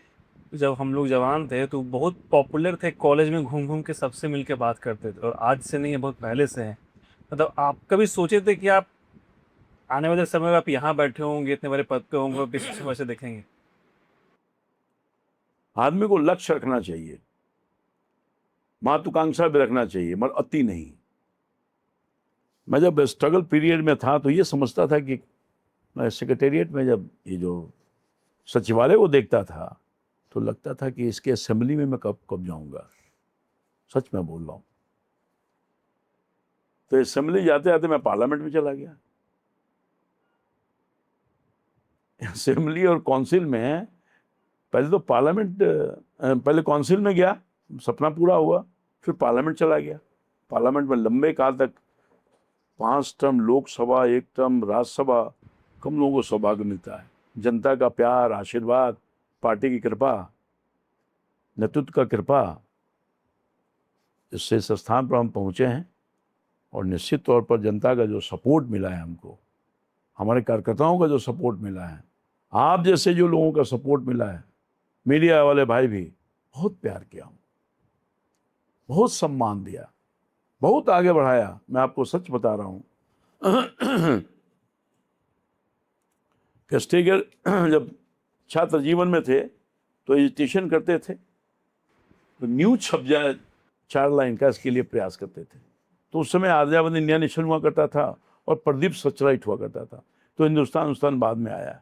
जब हम लोग जवान थे तो बहुत पॉपुलर थे, कॉलेज में घूम घूम के सबसे मिल के बात करते थे, और आज से नहीं है, बहुत पहले से है। मतलब आप कभी सोचे थे कि आप आने वाले समय में आप यहाँ बैठे होंगे, इतने बड़े पद पे होंगे और किसी समय से देखेंगे? आदमी को लक्ष्य रखना चाहिए, महत्वाकांक्षा भी रखना चाहिए, मगर अति नहीं। मैं जब स्ट्रगल पीरियड में था तो ये समझता था कि मैं सेक्रेटेरिएट में जब ये जो सचिवालय को देखता था तो लगता था कि इसके असेंबली में मैं कब जाऊंगा। सच में बोल रहा हूँ। तो असेंबली जाते जाते मैं पार्लियामेंट में चला गया। असेंबली और काउंसिल में, पहले तो पहले काउंसिल में गया, सपना पूरा हुआ, फिर पार्लियामेंट चला गया। पार्लियामेंट में लंबे काल तक 5 टर्म लोकसभा, 1 टर्म राज्यसभा, कम लोगों को सौभाग्य मिलता है। जनता का प्यार, आशीर्वाद, पार्टी की कृपा, नेतृत्व का कृपा, इससे इस स्थान पर हम पहुँचे हैं। और निश्चित तौर पर जनता का जो सपोर्ट मिला है हमको, हमारे कार्यकर्ताओं का जो सपोर्ट मिला है, आप जैसे जो लोगों का सपोर्ट मिला है, मीडिया वाले भाई भी बहुत प्यार किया, बहुत सम्मान दिया, बहुत आगे बढ़ाया। मैं आपको सच बता रहा हूँ। कैस्टेगर जब छात्र जीवन में थे तो एजुटेशन करते थे तो न्यूज छप जाए 4 लाइन का, इसके लिए प्रयास करते थे। तो उस समय आजाद इंडिया नेशन हुआ करता था और प्रदीप सचराइट हुआ करता था, तो हिंदुस्तान बाद में आया।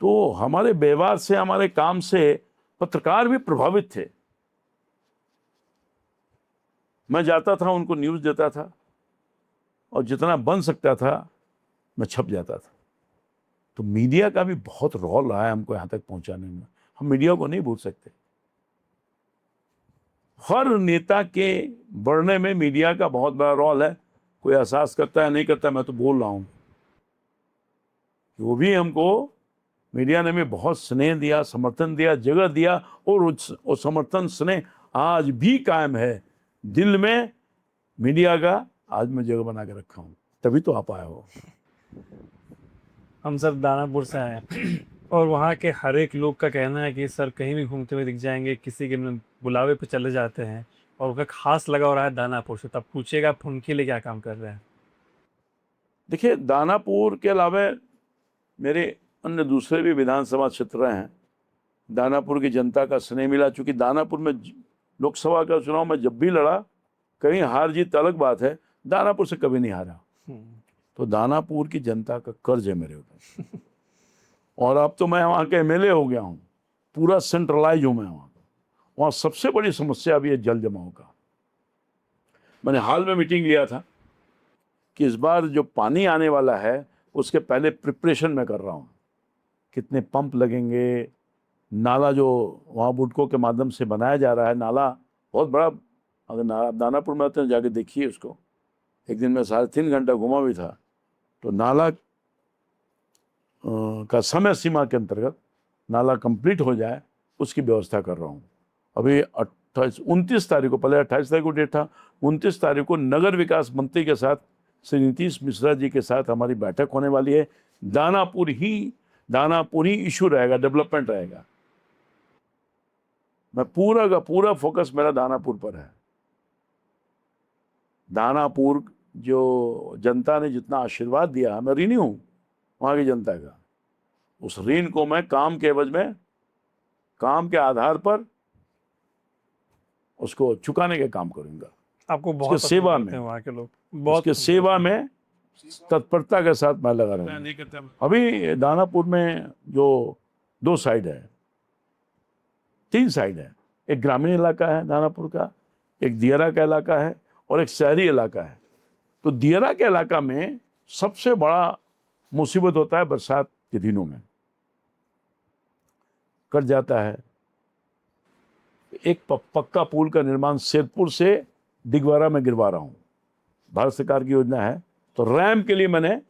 तो हमारे व्यवहार से, हमारे काम से पत्रकार भी प्रभावित थे। मैं जाता था, उनको न्यूज़ देता था और जितना बन सकता था मैं छप जाता था। तो मीडिया का भी बहुत रोल रहा है हमको यहाँ तक पहुँचाने में। हम मीडिया को नहीं भूल सकते। हर नेता के बढ़ने में मीडिया का बहुत बड़ा रोल है। कोई एहसास करता है नहीं करता, मैं तो बोल रहा हूँ, वो भी हमको मीडिया ने भी बहुत स्नेह दिया, समर्थन दिया, जगह दिया, और वो समर्थन स्नेह आज भी कायम है। दिल में मीडिया का आज मैं जगह बना के रखा हूँ, तभी तो आप आए हो। हम सब दानापुर से आए हैं और वहाँ के हर एक लोग का कहना है कि सर कहीं भी घूमते हुए दिख जाएंगे, किसी के बुलावे पे चले जाते हैं और उनका खास लगा हो रहा है दानापुर से। तब पूछेगा आप उनके लिए क्या काम कर रहे हैं। देखिए, दानापुर के अलावा मेरे अन्य दूसरे भी विधानसभा क्षेत्र हैं। दानापुर की जनता का स्नेह मिला, चूंकि दानापुर में लोकसभा का चुनाव में जब भी लड़ा, कहीं हार जीत अलग बात है, दानापुर से कभी नहीं हारा। तो दानापुर की जनता का कर्ज है मेरे ऊपर। और अब तो मैं वहाँ के एमएलए हो गया हूँ, पूरा सेंट्रलाइज हूँ मैं वहाँ सबसे बड़ी समस्या अभी है जल जमाव का। मैंने हाल में मीटिंग लिया था कि इस बार जो पानी आने वाला है उसके पहले प्रिपरेशन मैं कर रहा हूँ, कितने पंप लगेंगे, नाला जो वहाँ बुडको के माध्यम से बनाया जा रहा है, नाला बहुत बड़ा। अगर आप दानापुर में आते हैं जाके देखिए उसको। एक दिन मैं 3.5 घंटा घुमा भी था। तो नाला का समय सीमा के अंतर्गत नाला कंप्लीट हो जाए उसकी व्यवस्था कर रहा हूँ। अभी 29 तारीख को, पहले 28 तारीख को डेट था, 29 तारीख को नगर विकास मंत्री के साथ श्री नीतीश मिश्रा जी के साथ हमारी बैठक होने वाली है। दानापुर ही इशू रहेगा, डेवलपमेंट रहेगा। मैं पूरा का पूरा फोकस मेरा दानापुर पर है। दानापुर जो जनता ने जितना आशीर्वाद दिया, मैं ऋणी हूँ वहाँ की जनता का। उस ऋण को मैं काम के एवज में, काम के आधार पर उसको चुकाने के काम करूंगा। आपको बहुत उसके सेवा पसंद करते में, हैं वहाँ के लोग, बहुत उसके सेवा में तत्परता के साथ मैं लगा रहा हूँ। अभी दानापुर में जो 2 साइड है, 3 साइड है, एक ग्रामीण इलाका है दानापुर का, एक दियरा का इलाका है और एक शहरी इलाका है। तो दियरा के इलाका में सबसे बड़ा मुसीबत होता है बरसात के दिनों में, कट जाता है। एक पक्का पुल का निर्माण शेरपुर से दिगवारा में गिरवा रहा हूँ, भारत सरकार की योजना है। तो रैम के लिए मैंने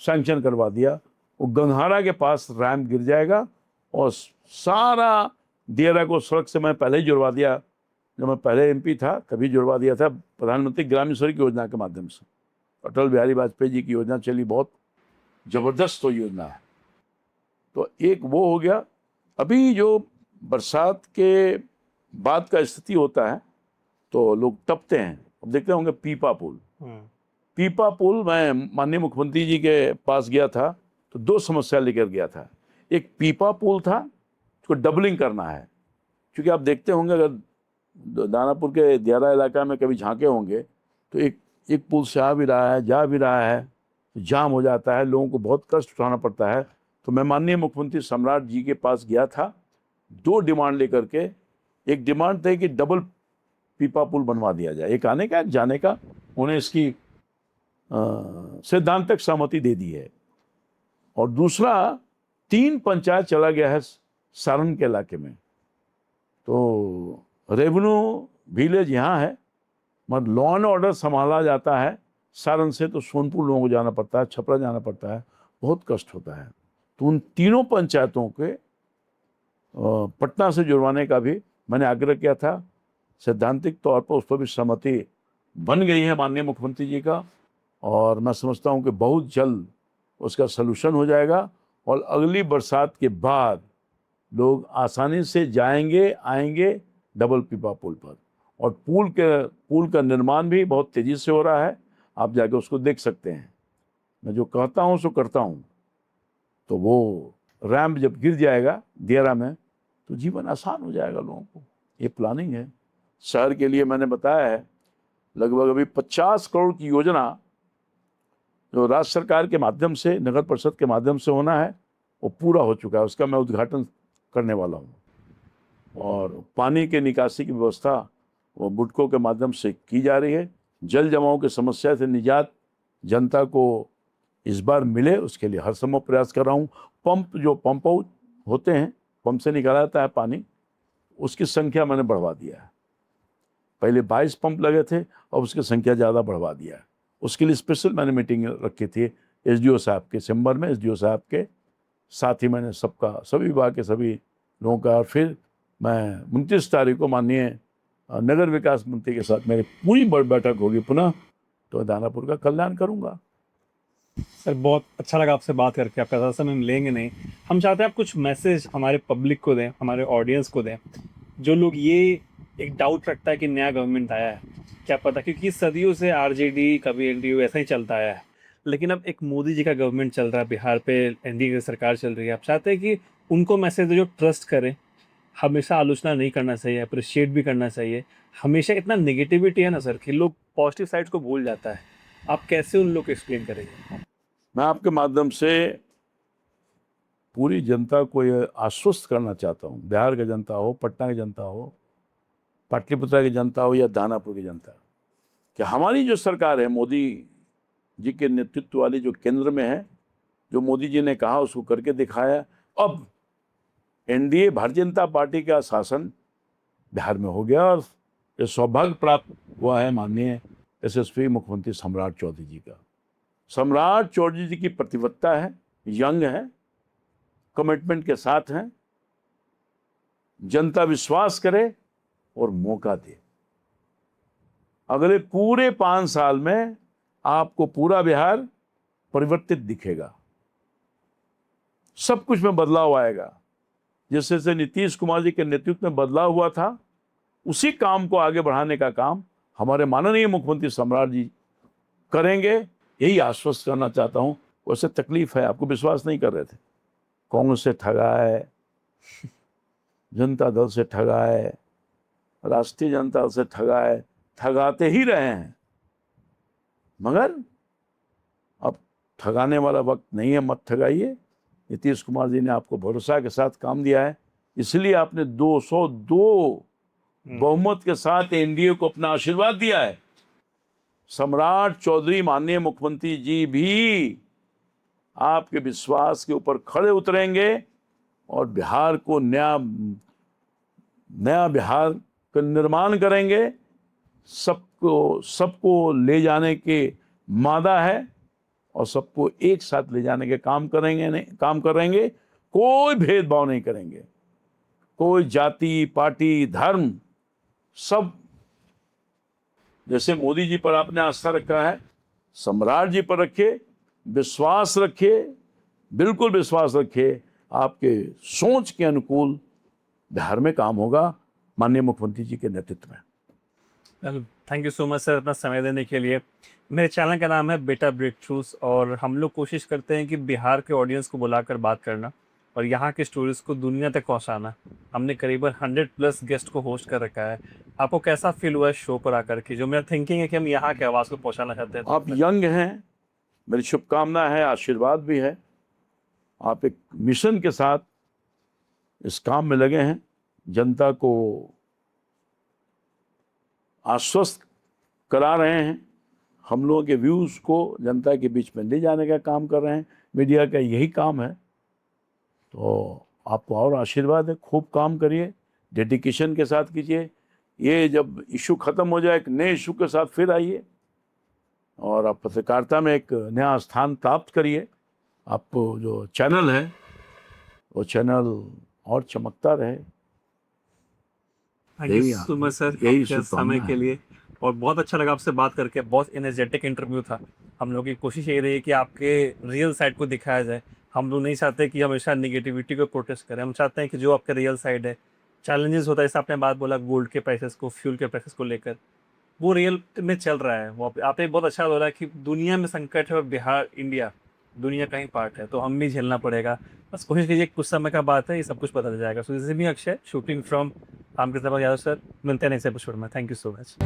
सैंक्शन करवा दिया। वो गंगहारा के पास रैम गिर जाएगा और सारा दियरा को सड़क से मैं पहले ही जुड़वा दिया। जब मैं पहले एमपी था तभी जुड़वा दिया था, प्रधानमंत्री ग्रामीण सड़क योजना के माध्यम से। अटल बिहारी वाजपेयी जी की योजना चली, बहुत जबरदस्त वो योजना है। तो एक वो हो गया। अभी जो बरसात के बाद का स्थिति होता है तो लोग तपते हैं। अब देखते होंगे पीपा पुल मैं माननीय मुख्यमंत्री जी के पास गया था तो 2 समस्या लेकर गया था। एक पीपा पुल था, उसको डबलिंग करना है। क्योंकि आप देखते होंगे, अगर दानापुर के दियारा इलाका में कभी झांके होंगे तो एक पुल से आ भी रहा है, जा भी रहा है, तो जाम हो जाता है, लोगों को बहुत कष्ट उठाना पड़ता है। तो मैं माननीय मुख्यमंत्री सम्राट जी के पास गया था 2 डिमांड लेकर के। एक डिमांड थी कि डबल पीपा पुल बनवा दिया जाए, एक आने का एक जाने का। उन्हें इसकी सैद्धांतिक सहमति दे दी है। और दूसरा, 3 पंचायत चला गया है सारण के इलाके में। तो रेवेन्यू विलेज यहाँ है, मगर लॉ एंड ऑर्डर संभाला जाता है सारण से, तो सोनपुर लोगों को जाना पड़ता है, छपरा जाना पड़ता है, बहुत कष्ट होता है। तो उन तीनों पंचायतों के पटना से जुड़वाने का भी मैंने आग्रह किया था। सैद्धांतिक तौर पर उस पर भी सहमति बन गई है माननीय मुख्यमंत्री जी का, और मैं समझता हूं कि बहुत जल्द उसका सलूशन हो जाएगा और अगली बरसात के बाद लोग आसानी से जाएंगे आएंगे डबल पीपा पुल पर। और पुल का निर्माण भी बहुत तेजी से हो रहा है, आप जाके उसको देख सकते हैं। मैं जो कहता हूँ सो करता हूँ। तो वो रैम्प जब गिर जाएगा दियरा में तो जीवन आसान हो जाएगा लोगों को। ये प्लानिंग है शहर के लिए। मैंने बताया है लगभग अभी 50 करोड़ की योजना जो राज्य सरकार के माध्यम से, नगर परिषद के माध्यम से होना है, वो पूरा हो चुका है। उसका मैं उद्घाटन करने वाला हूँ। और पानी के निकासी की व्यवस्था वो बुडको के माध्यम से की जा रही है। जल जमाव की समस्या से निजात जनता को इस बार मिले, उसके लिए हर संभव प्रयास कर रहा हूँ। पंप होते हैं, पंप से निकाला जाता है पानी, उसकी संख्या मैंने बढ़वा दिया है। पहले 22 पंप लगे थे, अब उसकी संख्या ज़्यादा बढ़वा दिया है। उसके लिए स्पेशल मैंने मीटिंग रखी थी एसडीओ साहब के चैम्बर में, एसडीओ साहब के साथ ही मैंने सभी विभाग के सभी लोगों का। और फिर मैं 29 तारीख को माननीय नगर विकास मंत्री के साथ मेरी पूरी बैठक होगी पुनः, तो दानापुर का कल्याण करूँगा। सर बहुत अच्छा लगा आपसे बात करके, आपका ज़्यादा समय हम लेंगे नहीं। हम चाहते हैं आप कुछ मैसेज हमारे पब्लिक को दें, हमारे ऑडियंस को दें, जो लोग ये एक डाउट रखता है कि नया गवर्नमेंट आया है, क्या पता, क्योंकि सदियों से आरजेडी कभी एनडीयू ऐसा ही चलता आया है, लेकिन अब एक मोदी जी का गवर्नमेंट चल रहा है, बिहार पे एनडीए की सरकार चल रही है। आप चाहते हैं कि उनको मैसेज दो जो ट्रस्ट करें, हमेशा आलोचना नहीं करना चाहिए, अप्रिशिएट भी करना चाहिए। हमेशा इतना नेगेटिविटी है ना सर कि लोग पॉजिटिव साइड को भूल जाता है। आप कैसे उन लोग को एक्सप्लेन करेंगे? मैं आपके माध्यम से पूरी जनता को ये आश्वस्त करना चाहता हूँ, बिहार की जनता हो, पटना की जनता हो, पाटलिपुत्र की जनता हो या दानापुर की जनता, कि हमारी जो सरकार है, मोदी जी के नेतृत्व वाली जो केंद्र में है, जो मोदी जी ने कहा उसको करके दिखाया। अब एनडीए भारतीय जनता पार्टी का शासन बिहार में हो गया और ये सौभाग्य प्राप्त हुआ है माननीय यशस्वी मुख्यमंत्री सम्राट चौधरी जी का। सम्राट चौधरी जी की प्रतिबद्धता है, यंग है, कमिटमेंट के साथ हैं, जनता विश्वास करे और मौका दे। अगले पूरे 5 साल में आपको पूरा बिहार परिवर्तित दिखेगा, सब कुछ में बदलाव आएगा। जैसे से नीतीश कुमार जी के नेतृत्व में बदलाव हुआ था, उसी काम को आगे बढ़ाने का काम हमारे माननीय मुख्यमंत्री सम्राट जी करेंगे, यही आश्वस्त करना चाहता हूं। वैसे तकलीफ है, आपको विश्वास नहीं कर रहे थे, कांग्रेस से ठगा है, जनता दल से ठगा है, राष्ट्रीय जनता दल से ठगा है, ठगाते ही रहे हैं, मगर अब ठगाने वाला वक्त नहीं है, मत ठगाइए। नीतीश कुमार जी ने आपको भरोसा के साथ काम दिया है, इसलिए आपने 202 बहुमत के साथ एनडीए को अपना आशीर्वाद दिया है। सम्राट चौधरी माननीय मुख्यमंत्री जी भी आपके विश्वास के ऊपर खड़े उतरेंगे और बिहार को नया बिहार का निर्माण करेंगे। सबको ले जाने के मादा है और सबको एक साथ ले जाने के काम करेंगे। कोई भेदभाव नहीं करेंगे, कोई जाति, पार्टी, धर्म, सब। जैसे मोदी जी पर आपने आस्था रखा है, सम्राट जी पर रखिए, विश्वास रखिए, बिल्कुल विश्वास रखिए। आपके सोच के अनुकूल बिहार में काम होगा माननीय मुख्यमंत्री जी के नेतृत्व में। Thank you so much sir अपना समय देने के लिए। मेरे चैनल का नाम है बेटा ब्रेक थ्रूज और हम लोग कोशिश करते हैं कि बिहार के ऑडियंस को बुलाकर बात करना और यहाँ के स्टोरीज को दुनिया तक पहुँचाना। हमने करीबन 100+ गेस्ट को होस्ट कर रखा है। आपको कैसा फील हुआ है शो पर आकर के? जो मेरा थिंकिंग है कि हम यहाँ के आवाज़ को पहुँचाना चाहते हैं। आप यंग हैं, मेरी शुभकामना है, आशीर्वाद भी है। आप एक मिशन के साथ इस काम में लगे हैं, जनता को आश्वस्त करा रहे हैं, हम लोगों के व्यूज़ को जनता के बीच में ले जाने का काम कर रहे हैं। मीडिया का यही काम है, तो आपको और आशीर्वाद है। खूब काम करिए, डेडिकेशन के साथ कीजिए। ये जब इशू ख़त्म हो जाए, एक नए इशू के साथ फिर आइए और आप पत्रकारिता में एक नया स्थान प्राप्त करिए। आपको जो चैनल है वो चैनल और चमकता रहे। Thank you so much sir आपके समय के लिए, और बहुत अच्छा लगा आपसे बात करके। बहुत एनर्जेटिक इंटरव्यू था। हम लोग की कोशिश ये रही कि आपके रियल साइड को दिखाया जाए। हम लोग नहीं चाहते कि हमेशा निगेटिविटी को प्रोटेस्ट करें, हम चाहते हैं कि जो आपका रियल साइड है, चैलेंजेस होता है, जैसे आपने बात बोला गोल्ड के प्राइसेस को, फ्यूल के प्राइसेस को लेकर, वो रियल में चल रहा है। वो आपने बहुत अच्छा बोला कि दुनिया में संकट है और बिहार, इंडिया दुनिया का ही पार्ट है, तो हम भी झेलना पड़ेगा। बस कोशिश कीजिए, कुछ समय का बात है, ये सब कुछ पता चल जाएगा। So this is me Akshay, shooting from Ramkrishna Yadav sir. मिलते हैं नेक्स्ट एपिसोड में। Thank you so much.